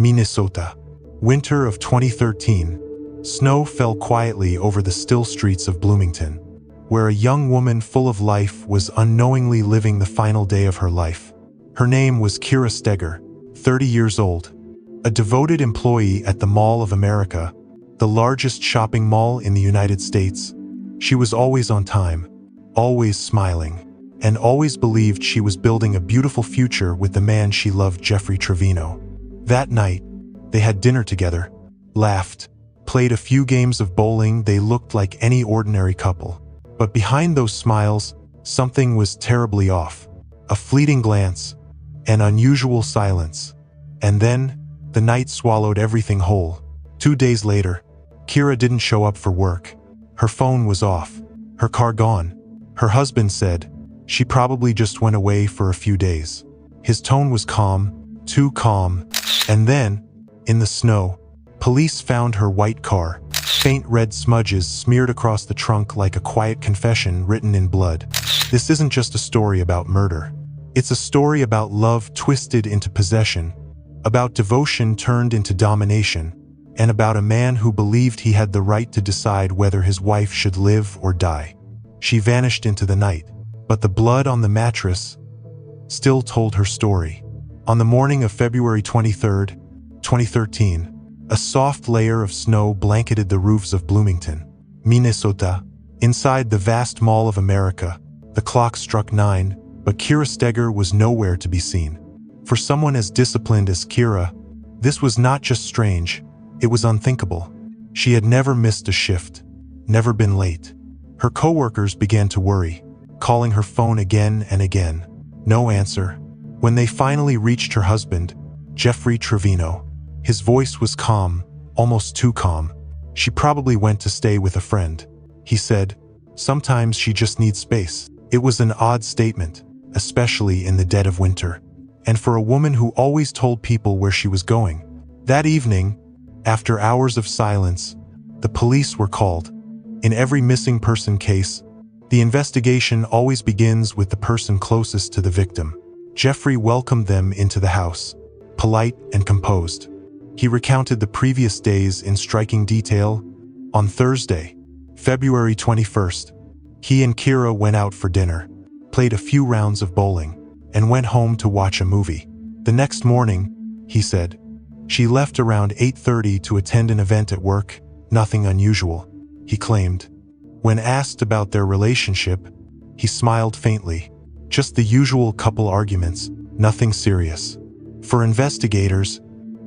Minnesota. Winter of 2013. Snow fell quietly over the still streets of Bloomington, where a young woman full of life was unknowingly living the final day of her life. Her name was Kira Steger, 30 years old, a devoted employee at the Mall of America, the largest shopping mall in the United States. She was always on time, always smiling, and always believed she was building a beautiful future with the man she loved, Jeffrey Trevino. That night, they had dinner together, laughed, played a few games of bowling. They looked like any ordinary couple. But behind those smiles, something was terribly off. A fleeting glance, an unusual silence. And then, the night swallowed everything whole. 2 days later, Kira didn't show up for work. Her phone was off, her car gone. Her husband said she probably just went away for a few days. His tone was calm, too calm. And then, in the snow, police found her white car, faint red smudges smeared across the trunk like a quiet confession written in blood. This isn't just a story about murder. It's a story about love twisted into possession, about devotion turned into domination, and about a man who believed he had the right to decide whether his wife should live or die. She vanished into the night, but the blood on the mattress still told her story. On the morning of February 23, 2013, a soft layer of snow blanketed the roofs of Bloomington, Minnesota. Inside the vast Mall of America, the clock struck 9, but Kira Steger was nowhere to be seen. For someone as disciplined as Kira, this was not just strange, it was unthinkable. She had never missed a shift, never been late. Her coworkers began to worry, calling her phone again and again. No answer. When they finally reached her husband, Jeffrey Trevino, his voice was calm, almost too calm. She probably went to stay with a friend. He said, sometimes she just needs space. It was an odd statement, especially in the dead of winter, and for a woman who always told people where she was going. That evening, after hours of silence, the police were called. In every missing person case, the investigation always begins with the person closest to the victim. Jeffrey welcomed them into the house, polite and composed. He recounted the previous days in striking detail. On Thursday, February 21st, he and Kira went out for dinner, played a few rounds of bowling, and went home to watch a movie. The next morning, he said, she left around 8:30 to attend an event at work, nothing unusual, he claimed. When asked about their relationship, he smiled faintly. Just the usual couple arguments, nothing serious. For investigators,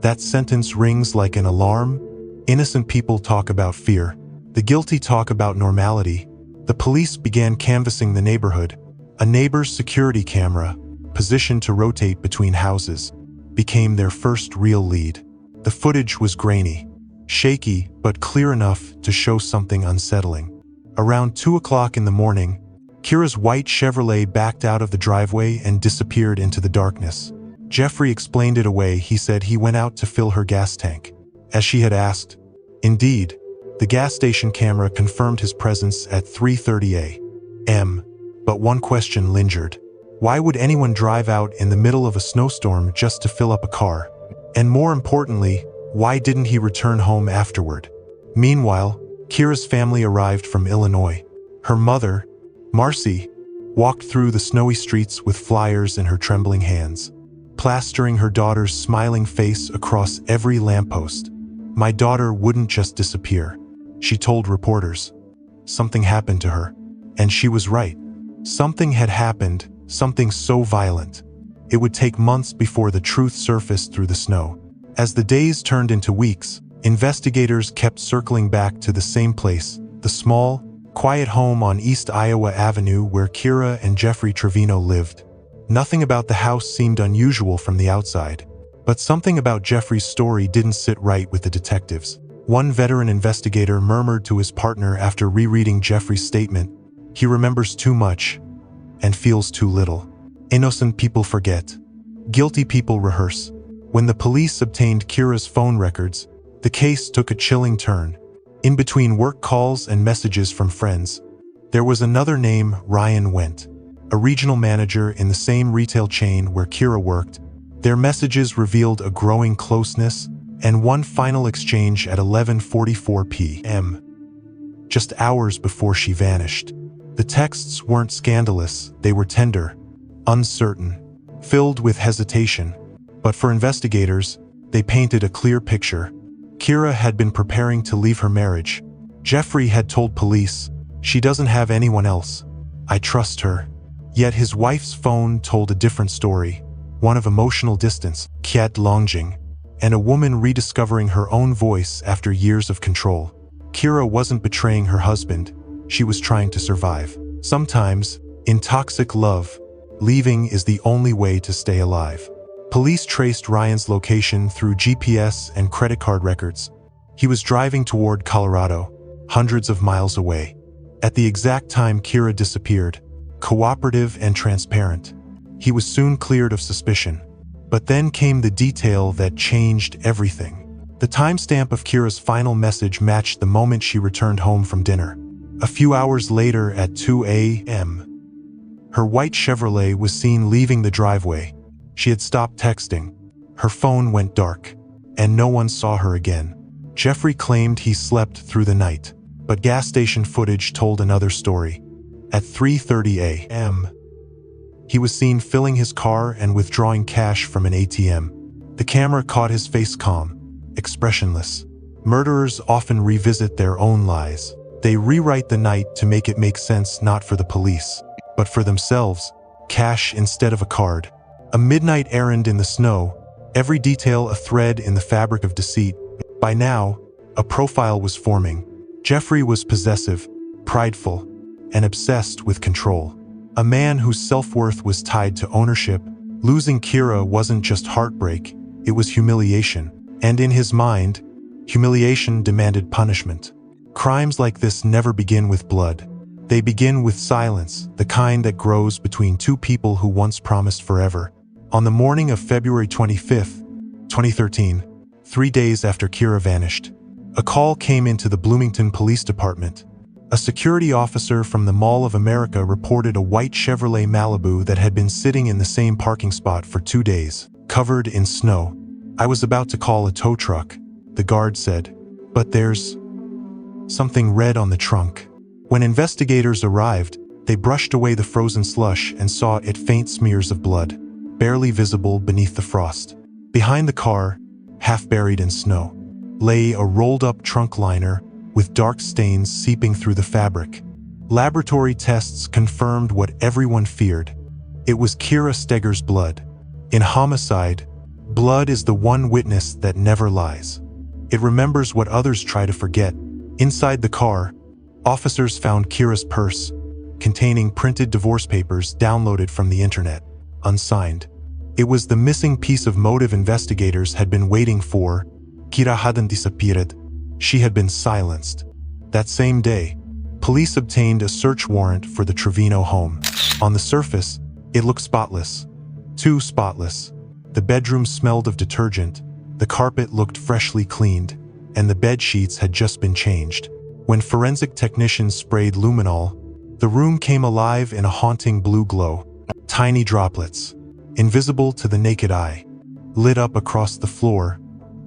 that sentence rings like an alarm. Innocent people talk about fear. The guilty talk about normality. The police began canvassing the neighborhood. A neighbor's security camera, positioned to rotate between houses, became their first real lead. The footage was grainy, shaky, but clear enough to show something unsettling. Around 2 o'clock in the morning, Kira's white Chevrolet backed out of the driveway and disappeared into the darkness. Jeffrey explained it away. He said he went out to fill her gas tank, as she had asked. Indeed, the gas station camera confirmed his presence at 3:30 a.m. But one question lingered. Why would anyone drive out in the middle of a snowstorm just to fill up a car? And more importantly, why didn't he return home afterward? Meanwhile, Kira's family arrived from Illinois. Her mother, Marcy, walked through the snowy streets with flyers in her trembling hands, plastering her daughter's smiling face across every lamppost. My daughter wouldn't just disappear, she told reporters. Something happened to her. And she was right. Something had happened, something so violent. It would take months before the truth surfaced through the snow. As the days turned into weeks, investigators kept circling back to the same place, the small, quiet home on East Iowa Avenue where Kira and Jeffrey Trevino lived. Nothing about the house seemed unusual from the outside, but something about Jeffrey's story didn't sit right with the detectives. One veteran investigator murmured to his partner after rereading Jeffrey's statement, "He remembers too much and feels too little." Innocent people forget. Guilty people rehearse. When the police obtained Kira's phone records, the case took a chilling turn. In between work calls and messages from friends, there was another name, Ryan Wendt, a regional manager in the same retail chain where Kira worked. Their messages revealed a growing closeness, and one final exchange at 11:44 p.m., just hours before she vanished. The texts weren't scandalous, they were tender, uncertain, filled with hesitation. But for investigators, they painted a clear picture. Kira had been preparing to leave her marriage. Jeffrey had told police, "She doesn't have anyone else. I trust her." Yet his wife's phone told a different story, one of emotional distance, Kiat longing, and a woman rediscovering her own voice after years of control. Kira wasn't betraying her husband, she was trying to survive. Sometimes, in toxic love, leaving is the only way to stay alive. Police traced Ryan's location through GPS and credit card records. He was driving toward Colorado, hundreds of miles away. At the exact time Kira disappeared, cooperative and transparent. He was soon cleared of suspicion. But then came the detail that changed everything. The timestamp of Kira's final message matched the moment she returned home from dinner. A few hours later at 2 a.m., her white Chevrolet was seen leaving the driveway. She had stopped texting. Her phone went dark, and no one saw her again. Jeffrey claimed he slept through the night, but gas station footage told another story. At 3:30 a.m., he was seen filling his car and withdrawing cash from an ATM. The camera caught his face calm, expressionless. Murderers often revisit their own lies. They rewrite the night to make it make sense, not for the police, but for themselves. Cash instead of a card. A midnight errand in the snow, every detail a thread in the fabric of deceit. By now, a profile was forming. Jeffrey was possessive, prideful, and obsessed with control. A man whose self-worth was tied to ownership. Losing Kira wasn't just heartbreak, it was humiliation. And in his mind, humiliation demanded punishment. Crimes like this never begin with blood. They begin with silence, the kind that grows between two people who once promised forever. On the morning of February 25, 2013, 3 days after Kira vanished, a call came into the Bloomington Police Department. A security officer from the Mall of America reported a white Chevrolet Malibu that had been sitting in the same parking spot for 2 days, covered in snow. "I was about to call a tow truck," the guard said, "but there's something red on the trunk." When investigators arrived, they brushed away the frozen slush and saw it faint smears of blood, barely visible beneath the frost. Behind the car, half buried in snow, lay a rolled-up trunk liner with dark stains seeping through the fabric. Laboratory tests confirmed what everyone feared. It was Kira Steger's blood. In homicide, blood is the one witness that never lies. It remembers what others try to forget. Inside the car, officers found Kira's purse, containing printed divorce papers downloaded from the internet, unsigned. It was the missing piece of motive investigators had been waiting for. Kira hadn't disappeared. She had been silenced. That same day, police obtained a search warrant for the Trevino home. On the surface, it looked spotless. Too spotless. The bedroom smelled of detergent, the carpet looked freshly cleaned, and the bed sheets had just been changed. When forensic technicians sprayed luminol, the room came alive in a haunting blue glow. Tiny droplets, invisible to the naked eye, lit up across the floor,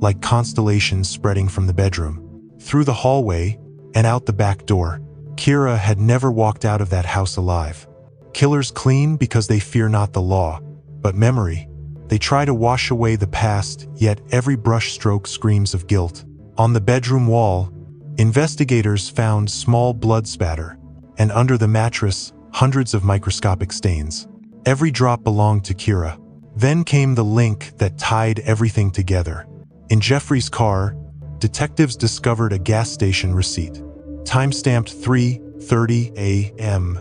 like constellations spreading from the bedroom. Through the hallway, and out the back door. Kira had never walked out of that house alive. Killers clean because they fear not the law, but memory. They try to wash away the past, yet every brush stroke screams of guilt. On the bedroom wall, investigators found small blood spatter, and under the mattress, hundreds of microscopic stains. Every drop belonged to Kira. Then came the link that tied everything together. In Jeffrey's car, detectives discovered a gas station receipt, timestamped 3:30 a.m.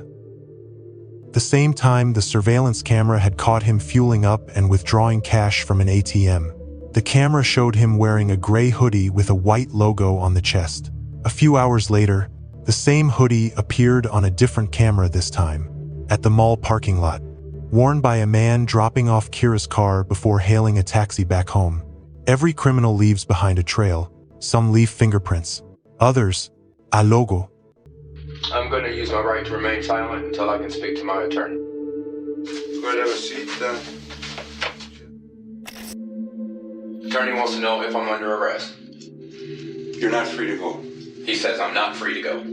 The same time the surveillance camera had caught him fueling up and withdrawing cash from an ATM. The camera showed him wearing a gray hoodie with a white logo on the chest. A few hours later, the same hoodie appeared on a different camera this time, at the mall parking lot, worn by a man dropping off Kira's car before hailing a taxi back home. Every criminal leaves behind a trail. Some leave fingerprints. Others, a logo. I'm going to use my right to remain silent until I can speak to my attorney. Go have a seat then. Attorney wants to know if I'm under arrest. You're not free to go. He says I'm not free to go.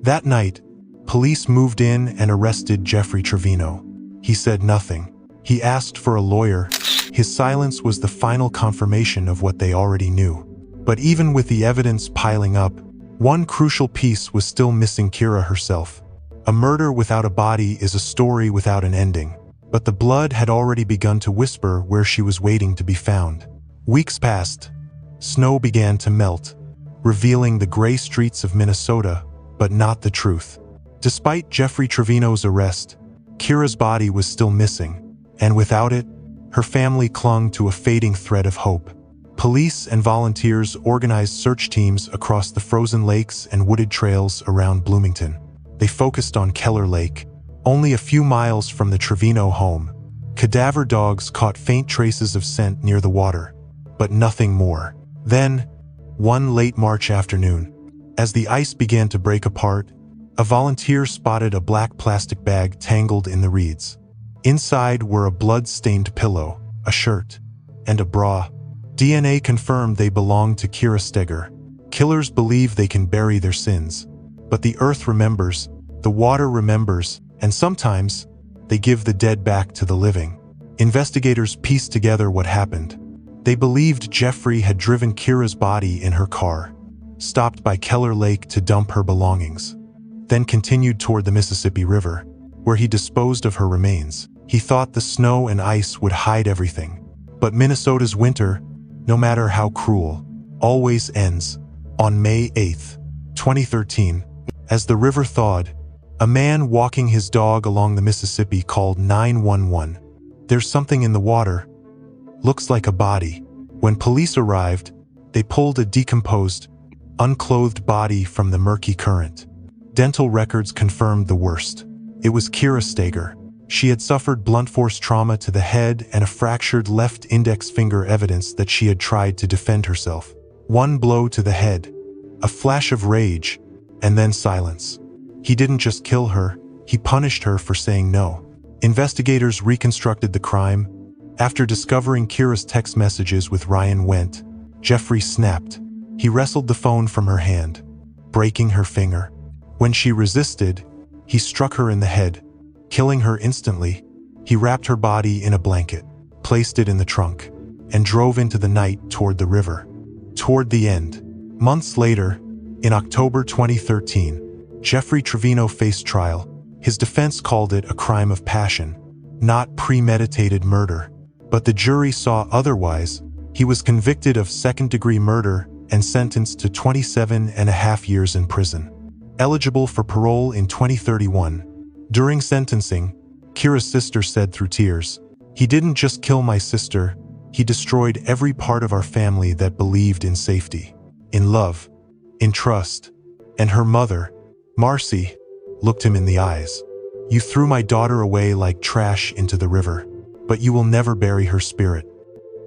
That night, police moved in and arrested Jeffrey Trevino. He said nothing. He asked for a lawyer. His silence was the final confirmation of what they already knew. But even with the evidence piling up, one crucial piece was still missing: Kira herself. A murder without a body is a story without an ending. But the blood had already begun to whisper where she was waiting to be found. Weeks passed. Snow began to melt, revealing the gray streets of Minnesota, but not the truth. Despite Jeffrey Trevino's arrest, Kira's body was still missing, and without it, her family clung to a fading thread of hope. Police and volunteers organized search teams across the frozen lakes and wooded trails around Bloomington. They focused on Keller Lake, only a few miles from the Trevino home. Cadaver dogs caught faint traces of scent near the water, but nothing more. Then, one late March afternoon, as the ice began to break apart, a volunteer spotted a black plastic bag tangled in the reeds. Inside were a blood-stained pillow, a shirt, and a bra. DNA confirmed they belonged to Kira Steger. Killers believe they can bury their sins, but the earth remembers, the water remembers, and sometimes they give the dead back to the living. Investigators pieced together what happened. They believed Jeffrey had driven Kira's body in her car, stopped by Keller Lake to dump her belongings, then continued toward the Mississippi River, where he disposed of her remains. He thought the snow and ice would hide everything. But Minnesota's winter, no matter how cruel, always ends. On May 8, 2013, as the river thawed, a man walking his dog along the Mississippi called 911. "There's something in the water. Looks like a body." When police arrived, they pulled a decomposed, unclothed body from the murky current. Dental records confirmed the worst. It was Kira Steger. She had suffered blunt force trauma to the head and a fractured left index finger, evidence that she had tried to defend herself. One blow to the head, a flash of rage, and then silence. He didn't just kill her, he punished her for saying no. Investigators reconstructed the crime. After discovering Kira's text messages with Ryan Wendt, Jeffrey snapped. He wrestled the phone from her hand, breaking her finger. When she resisted, he struck her in the head, killing her instantly. He wrapped her body in a blanket, placed it in the trunk, and drove into the night toward the river. Toward the end, months later, in October 2013, Jeffrey Trevino faced trial. His defense called it a crime of passion, not premeditated murder. But the jury saw otherwise. He was convicted of second-degree murder and sentenced to 27.5 years in prison. Eligible for parole in 2031. During sentencing, Kira's sister said through tears, "He didn't just kill my sister, he destroyed every part of our family that believed in safety, in love, in trust." And her mother, Marcy, looked him in the eyes. "You threw my daughter away like trash into the river, but you will never bury her spirit."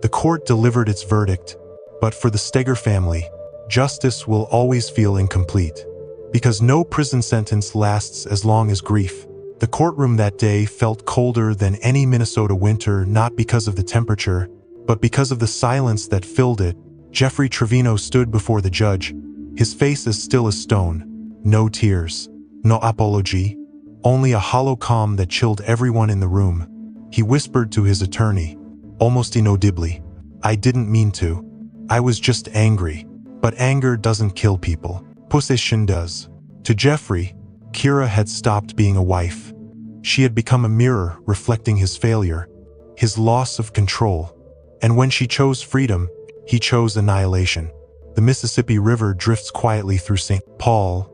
The court delivered its verdict, but for the Steger family, justice will always feel incomplete. Because no prison sentence lasts as long as grief. The courtroom that day felt colder than any Minnesota winter, not because of the temperature, but because of the silence that filled it. Jeffrey Trevino stood before the judge, his face as still as stone. No tears, no apology, only a hollow calm that chilled everyone in the room. He whispered to his attorney, almost inaudibly, "I didn't mean to. I was just angry." But anger doesn't kill people. Possession does. To Jeffrey, Kira had stopped being a wife. She had become a mirror reflecting his failure, his loss of control. And when she chose freedom, he chose annihilation. The Mississippi River drifts quietly through St. Paul,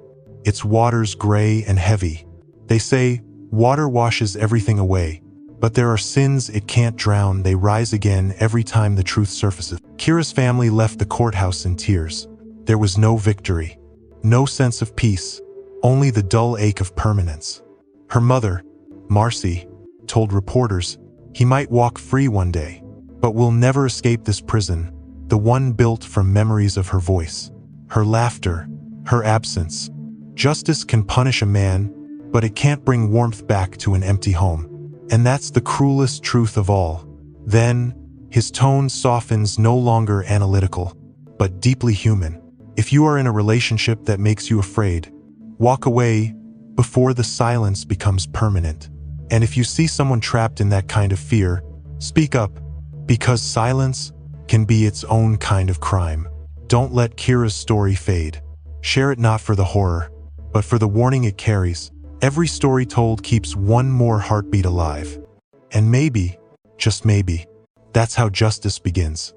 its waters gray and heavy. They say water washes everything away, but there are sins it can't drown. They rise again every time the truth surfaces. Kira's family left the courthouse in tears. There was no victory, no sense of peace, only the dull ache of permanence. Her mother, Marcy, told reporters, "He might walk free one day, but we'll never escape this prison, the one built from memories of her voice, her laughter, her absence." Justice can punish a man, but it can't bring warmth back to an empty home. And that's the cruelest truth of all. Then, His tone softens, no longer analytical, but deeply human. If you are in a relationship that makes you afraid, walk away before the silence becomes permanent. And if you see someone trapped in that kind of fear, speak up, because silence can be its own kind of crime. Don't let Kira's story fade. Share it not for the horror, but for the warning it carries. Every story told keeps one more heartbeat alive. And maybe, just maybe, that's how justice begins.